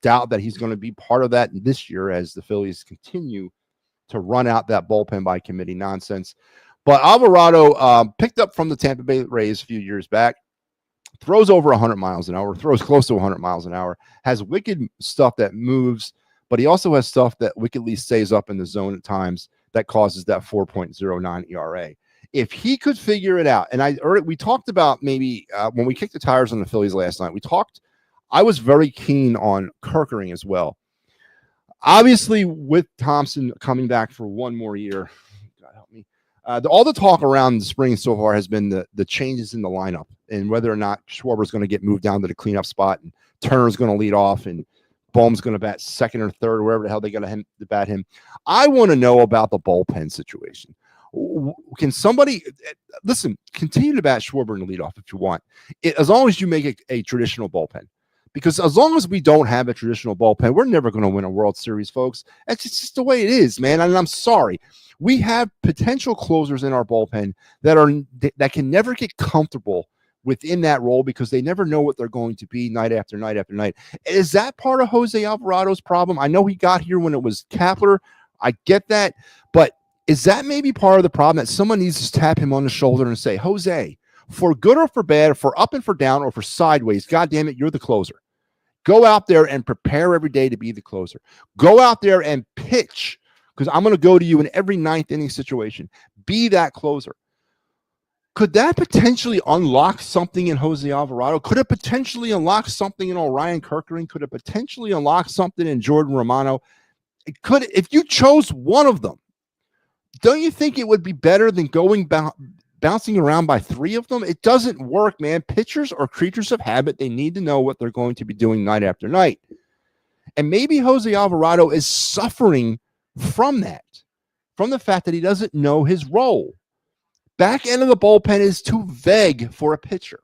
doubt that he's going to be part of that this year as the Phillies continue to run out that bullpen by committee nonsense. But Alvarado picked up from the Tampa Bay Rays a few years back, throws over 100 miles an hour, throws close to 100 miles an hour, has wicked stuff that moves, but he also has stuff that wickedly stays up in the zone at times that causes that 4.09 ERA. If he could figure it out, and we talked about maybe when we kicked the tires on the Phillies last night, I was very keen on Kerkering as well. Obviously, with Thompson coming back for one more year, God help me, All the talk around the spring so far has been the changes in the lineup and whether or not Schwarber's going to get moved down to the cleanup spot and Turner's going to lead off and Bohm's going to bat second or third or wherever the hell they got to bat him. I want to know about the bullpen situation. Can somebody listen? Continue to bat Schwarber in the leadoff if you want, as long as you make a traditional bullpen. Because as long as we don't have a traditional bullpen, we're never going to win a World Series, folks. That's just the way it is, man. And I'm sorry. We have potential closers in our bullpen that can never get comfortable within that role because they never know what they're going to be night after night after night. Is that part of Jose Alvarado's problem? I know he got here when it was Kapler. I get that. But is that maybe part of the problem that someone needs to tap him on the shoulder and say, Jose, for good or for bad, for up and for down or for sideways, God damn it, you're the closer. Go out there and prepare every day to be the closer. Go out there and pitch because I'm going to go to you in every ninth inning situation. Be that closer. Could that potentially unlock something in Jose Alvarado? Could it potentially unlock something in Orion Kerkering? Could it potentially unlock something in Jordan Romano? It could, if you chose one of them. Don't you think it would be better than going bouncing around by three of them? It doesn't work, man. Pitchers are creatures of habit. They need to know what they're going to be doing night after night. And maybe Jose Alvarado is suffering from that, from the fact that he doesn't know his role. Back end of the bullpen is too vague for a pitcher.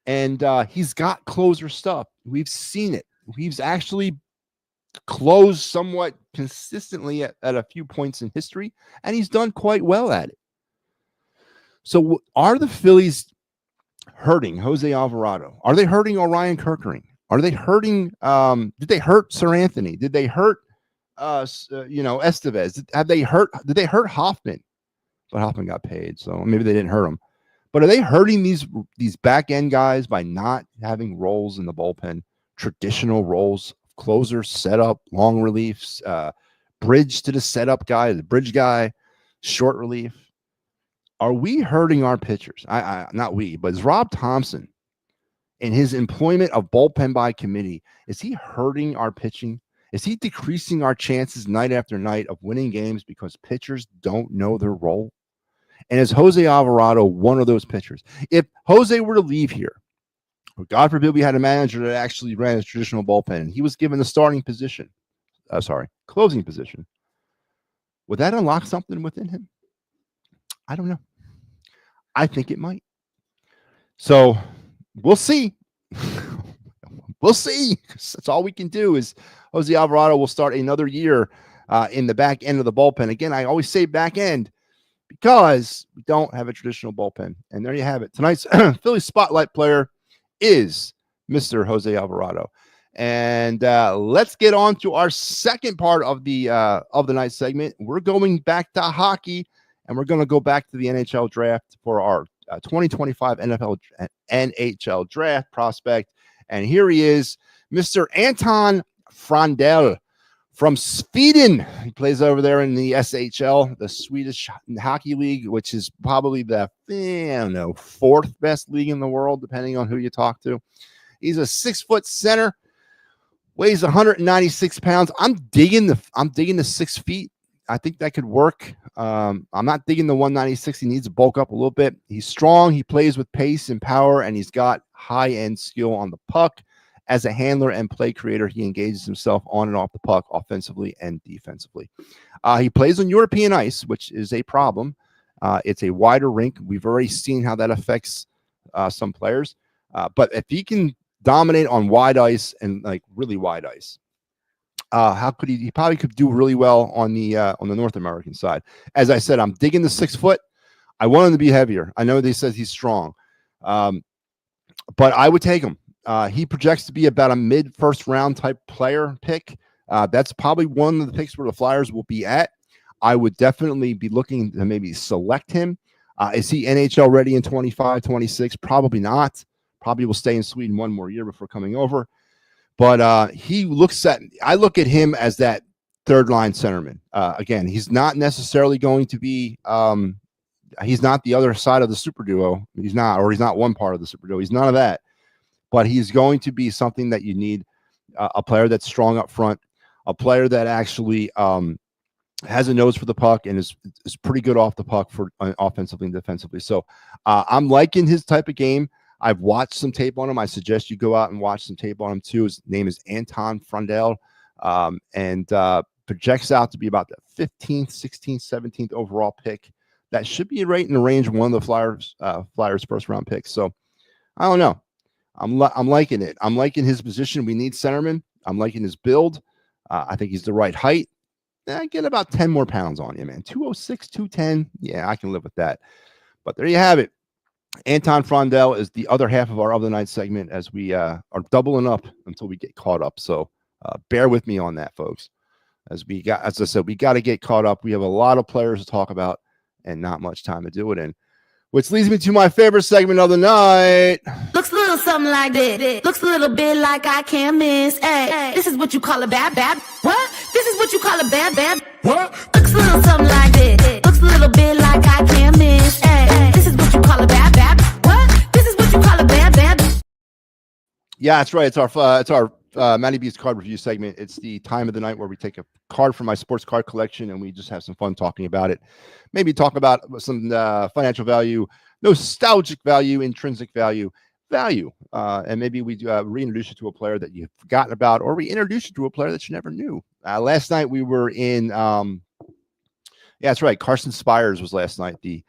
And he's got closer stuff. We've seen it. He's actually closed somewhat consistently at a few points in history, and he's done quite well at it. So are the Phillies hurting Jose Alvarado? Are they hurting Orion Kerkering? Are they hurting? Did they hurt Sir Anthony? Did they hurt Estevez? Did they hurt Hoffman? But Hoffman got paid, so maybe they didn't hurt him. But are they hurting these back end guys by not having roles in the bullpen, traditional roles, closer, setup, long reliefs, bridge to the setup guy, the bridge guy, short relief? Are we hurting our pitchers? Not we, but is Rob Thompson in his employment of bullpen by committee, is he hurting our pitching? Is he decreasing our chances night after night of winning games because pitchers don't know their role? And is Jose Alvarado one of those pitchers? If Jose were to leave here, or God forbid we had a manager that actually ran a traditional bullpen and he was given the closing position, would that unlock something within him? I don't know. I think it might. So we'll see. We'll see. That's all we can do is Jose Alvarado will start another year in the back end of the bullpen. Again, I always say back end because we don't have a traditional bullpen. And there you have it. Tonight's Philly Spotlight player is Mr. Jose Alvarado. And let's get on to our second part of the night segment. We're going back to hockey, and we're going to go back to the NHL draft for our 2025 NHL draft prospect. And here he is, Mr. Anton Frandell from Sweden. He plays over there in the SHL, the Swedish Hockey League, which is probably the fourth best league in the world, depending on who you talk to. He's a 6-foot center, weighs 196 pounds. I'm digging the 6 feet. I think that could work. I'm not digging the 196. He needs to bulk up a little bit. He's strong. He plays with pace and power, and he's got high-end skill on the puck. As a handler and play creator, he engages himself on and off the puck offensively and defensively. He plays on European ice, which is a problem. It's a wider rink. We've already seen how that affects some players. But if he can dominate on wide ice and like really wide ice, how could he probably could do really well on the North American side. As I said, I'm digging the 6 foot. I want him to be heavier. I know they said he's strong, but I would take him. He projects to be about a mid-first round type player pick. That's probably one of the picks where the Flyers will be at. I would definitely be looking to maybe select him. Is he NHL ready in 25, 26? Probably not. Probably will stay in Sweden one more year before coming over. But I look at him as that third line centerman. Again, he's not necessarily going to be, he's not the other side of the super duo. He's not one part of the super duo. He's none of that. But he's going to be something that you need, a player that's strong up front, a player that actually has a nose for the puck, and is pretty good off the puck for offensively and defensively. So I'm liking his type of game. I've watched some tape on him. I suggest you go out and watch some tape on him too. His name is Anton Frundell, and projects out to be about the 15th, 16th, 17th overall pick. That should be right in the range of one of the Flyers' first round picks. So I don't know. I'm liking it. I'm liking his position. We need centerman. I'm liking his build. I think he's the right height. I get about 10 more pounds on you, man. 206, 210. Yeah, I can live with that. But there you have it. Anton Frundell is the other half of our Other Night segment as we are doubling up until we get caught up. So bear with me on that, folks. As I said, we got to get caught up. We have a lot of players to talk about and not much time to do it in. Which leads me to my favorite segment of the night. Looks a little something like this. Looks a little bit like I can't miss. Hey, this is what you call a bad. What? This is what you call a bad. What? Looks a little something like this. Looks a little bit like I can't miss. Hey, this is what you call a bad. What? This is what you call a bad. Yeah, that's right. It's our MattyB's card review segment. It's the time of the night where we take a card from my sports card collection and we just have some fun talking about it. Maybe talk about some financial value, nostalgic value, intrinsic value, and maybe we reintroduce you to a player that you've forgotten about, or we introduce you to a player that you never knew. Last night we were in, yeah, that's right. Carson Spires was last night. The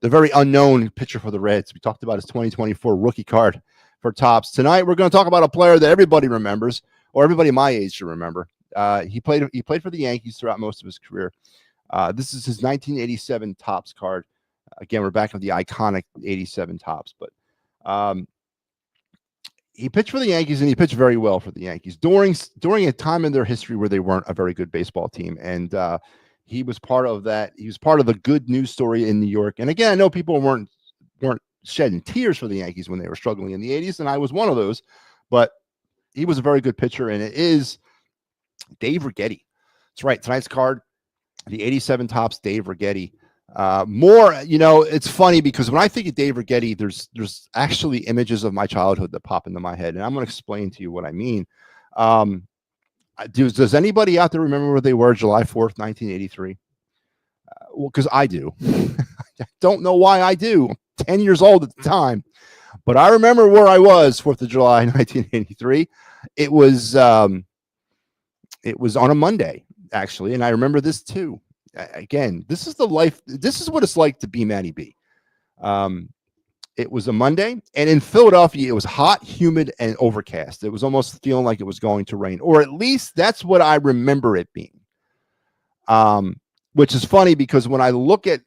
very unknown pitcher for the Reds. We talked about his 2024 rookie card for Topps. Tonight we're going to talk about a player that everybody remembers, or everybody my age should remember. He played for the Yankees throughout most of his career. This is his 1987 Topps card. Again, we're back with the iconic 87 Topps, but he pitched for the Yankees, and he pitched very well for the Yankees during a time in their history where they weren't a very good baseball team. And he was part of that. He was part of the good news story in New York. And again, I know people weren't shedding tears for the Yankees when they were struggling in the 80s, and I was one of those, but he was a very good pitcher, and it is Dave Righetti. That's right. Tonight's card, the 87 Topps Dave Righetti. It's funny because when I think of Dave Righetti, there's actually images of my childhood that pop into my head, and I'm going to explain to you what I mean. Does anybody out there remember where they were July 4th, 1983? Well, because I do. I don't know why I do. 10 years old at the time, but I remember where I was 4th of July, 1983. It was on a Monday, actually, and I remember this too. Again, this is the life. This is what it's like to be MattyB. It was a Monday, and in Philadelphia, it was hot, humid, and overcast. It was almost feeling like it was going to rain, or at least that's what I remember it being. Which is funny because when I look at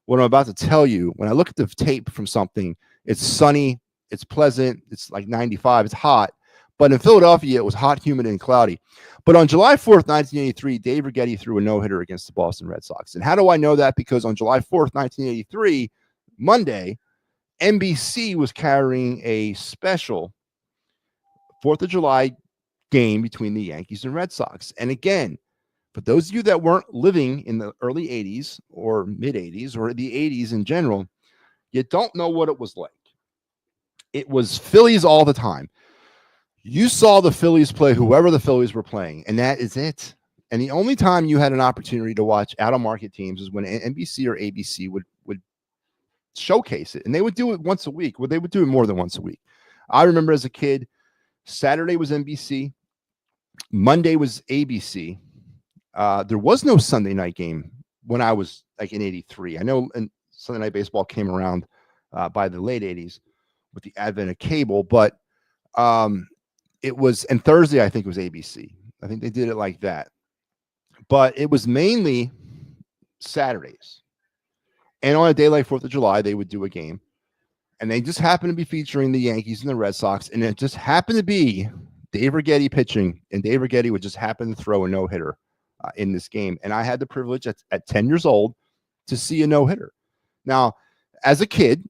what I'm about to tell you, when I look at the tape from something, it's sunny, it's pleasant, it's like 95, it's hot. But in Philadelphia, it was hot, humid, and cloudy. But on July 4th, 1983, Dave Righetti threw a no-hitter against the Boston Red Sox. And how do I know that? Because on July 4th, 1983, Monday, NBC was carrying a special 4th of July game between the Yankees and Red Sox. And again, for those of you that weren't living in the early 80s or mid 80s or the 80s in general, you don't know what it was like. It was Phillies all the time. You saw the Phillies play whoever the Phillies were playing, and that is it. And the only time you had an opportunity to watch out-of-market teams is when NBC or ABC would showcase it, and they would do it once a week. Well, they would do it more than once a week. I remember as a kid, Saturday was NBC, Monday was ABC. There was no Sunday night game when I was like in 83. I know and Sunday night baseball came around by the late 80s with the advent of cable, but it was, and Thursday, I think it was ABC. I think they did it like that, but it was mainly Saturdays. And on a day like 4th of July, they would do a game, and they just happened to be featuring the Yankees and the Red Sox. And it just happened to be Dave Righetti pitching, and Dave Righetti would just happen to throw a no-hitter in this game. And I had the privilege at 10 years old to see a no-hitter. Now, as a kid,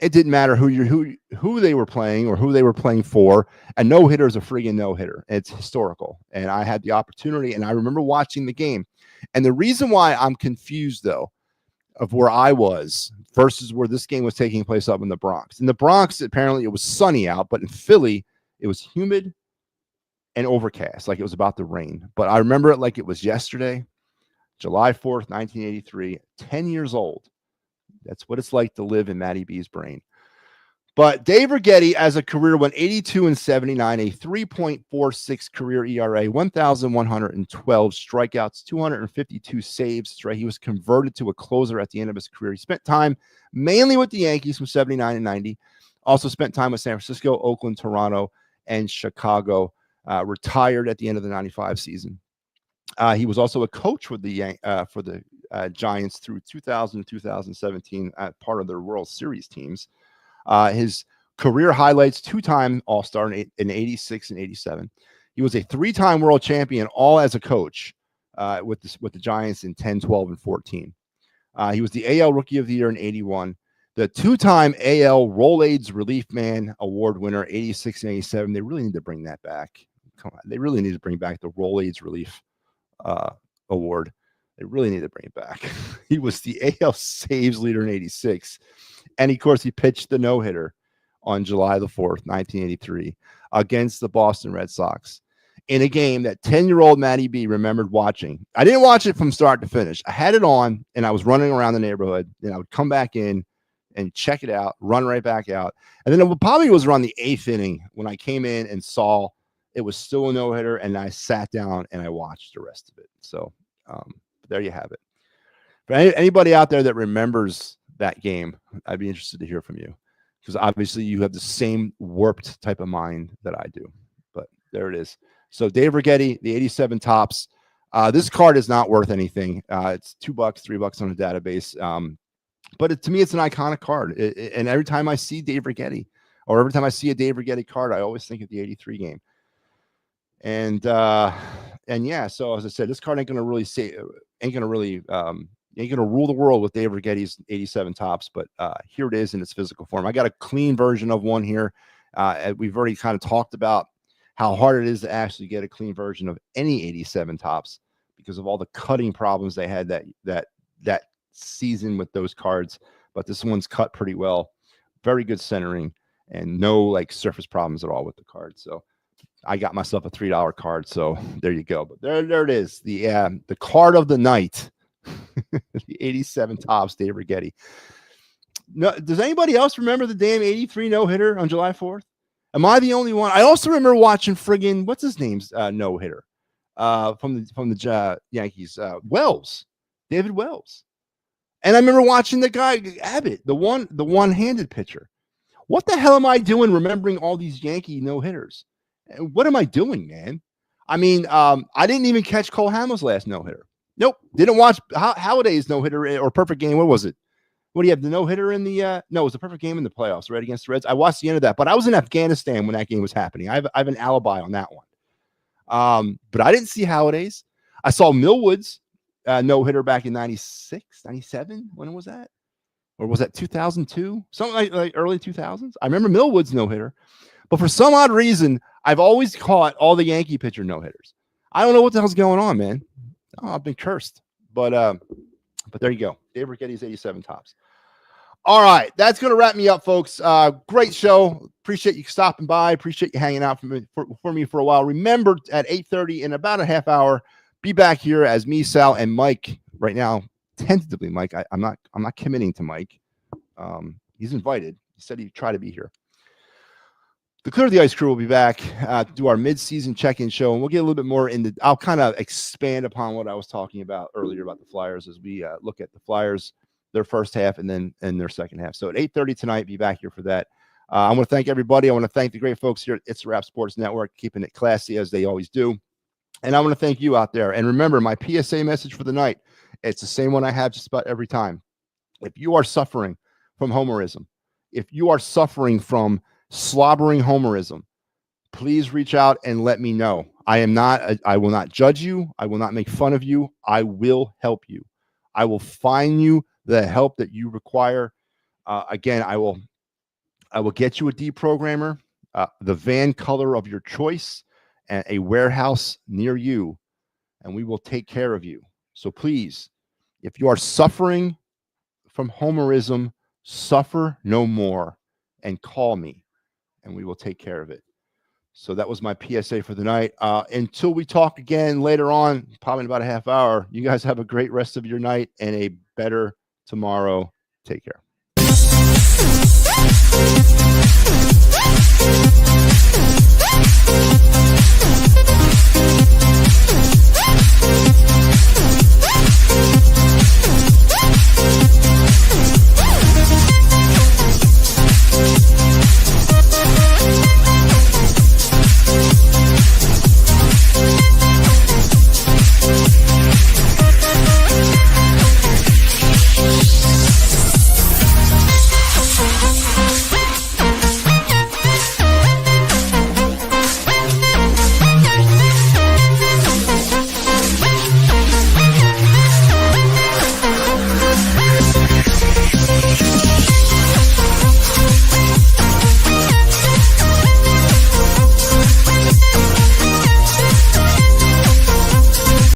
it didn't matter who they were playing or who they were playing for. A no-hitter is a friggin' no-hitter. It's historical. And I had the opportunity, and I remember watching the game. And the reason why I'm confused, though, of where I was versus where this game was taking place up in the Bronx. In the Bronx, apparently it was sunny out, but in Philly, it was humid and overcast, like it was about to rain. But I remember it like it was yesterday, July 4th, 1983, 10 years old. That's what it's like to live in Matty B's brain. But Dave Righetti, as a career, went 82-79, a 3.46 career ERA, 1,112 strikeouts, 252 saves. That's right. He was converted to a closer at the end of his career. He spent time mainly with the Yankees from 79 and 90. Also spent time with San Francisco, Oakland, Toronto, and Chicago. Retired at the end of the 95 season. He was also a coach for the Giants through 2000 to 2017, part of their World Series teams. His career highlights: two-time All-Star in 86 and 87. He was a three-time world champion, all as a coach with the Giants in 10, 12, and 14. He was the AL Rookie of the Year in 81. The two-time AL Rolaids Relief Man Award winner, 86 and 87. They really need to bring that back. Come on. They really need to bring back the Rolaids Relief Award. They really need to bring it back. He was the AL saves leader in 86. And, of course, he pitched the no-hitter on July the 4th, 1983, against the Boston Red Sox in a game that 10-year-old Matty B remembered watching. I didn't watch it from start to finish. I had it on, and I was running around the neighborhood, and I would come back in and check it out, run right back out. And then it probably was around the 8th inning when I came in and saw it was still a no-hitter, and I sat down and I watched the rest of it. So there you have it. For anybody out there that remembers that game, I'd be interested to hear from you, because obviously you have the same warped type of mind that I do. But there it is. So Dave Righetti, the 87 Topps. This card is not worth anything. It's $2, $3 on the database. But to me, it's an iconic card. And every time I see Dave Righetti, or every time I see a Dave Righetti card, I always think of the 83 game. And yeah, so as I said, this card ain't gonna really rule the world with Dave Righetti's 87 Topps, but here it is in its physical form. I got a clean version of one here. We've already kind of talked about how hard it is to actually get a clean version of any 87 Topps because of all the cutting problems they had that season with those cards. But this one's cut pretty well, very good centering, and no like surface problems at all with the card. So I got myself a $3 card. So there you go. But there it is, the card of the night. The 87 Topps, Dave Righetti. No, does anybody else remember the damn 83 no-hitter on July 4th? Am I the only one? I also remember watching friggin' what's his name's no-hitter from the Yankees, Wells, David Wells. And I remember watching the guy Abbott, the one-handed pitcher. What the hell am I doing remembering all these Yankee no-hitters? What am I doing, man? I mean, I didn't even catch Cole Hamels' last no-hitter. Nope. Didn't watch Halliday's no-hitter or perfect game. What was it? What do you have? The no-hitter in the no, it was a perfect game in the playoffs, right? Against the Reds. I watched the end of that, but I was in Afghanistan when that game was happening. I have an alibi on that one. But I didn't see Halliday's. I saw Millwood's no-hitter back in 96, 97. When was that? Or was that 2002? Something like early 2000s. I remember Millwood's no-hitter. But for some odd reason, I've always caught all the Yankee pitcher no-hitters. I don't know what the hell's going on, man. Oh, I've been cursed. But there you go. Dave Righetti's 87 Topps. All right. That's going to wrap me up, folks. Great show. Appreciate you stopping by. Appreciate you hanging out for me for a while. Remember, at 8:30 in about a half hour, be back here as me, Sal, and Mike. Right now, tentatively, Mike. I'm not committing to Mike. He's invited. He said he'd try to be here. The Clear the Ice crew will be back to do our mid-season check-in show, and we'll get a little bit more into. I'll kind of expand upon what I was talking about earlier about the Flyers as we look at the Flyers, their first half, and then their second half. So at 8:30 tonight, be back here for that. I want to thank everybody. I want to thank the great folks here at It's a Wrap Sports Network, keeping it classy as they always do. And I want to thank you out there. And remember, my PSA message for the night, it's the same one I have just about every time. If you are suffering from homerism, if you are suffering from slobbering homerism, please reach out and let me know. I will not judge you. I will not make fun of you. I will help you. I will find you the help that you require. Again, I will get you a deprogrammer, the van color of your choice, and a warehouse near you, and we will take care of you. So please, if you are suffering from homerism, suffer no more and call me, and we will take care of it. So that was my PSA for the night. Until we talk again later on, probably in about a half hour, you guys have a great rest of your night and a better tomorrow. Take care. We'll be right back.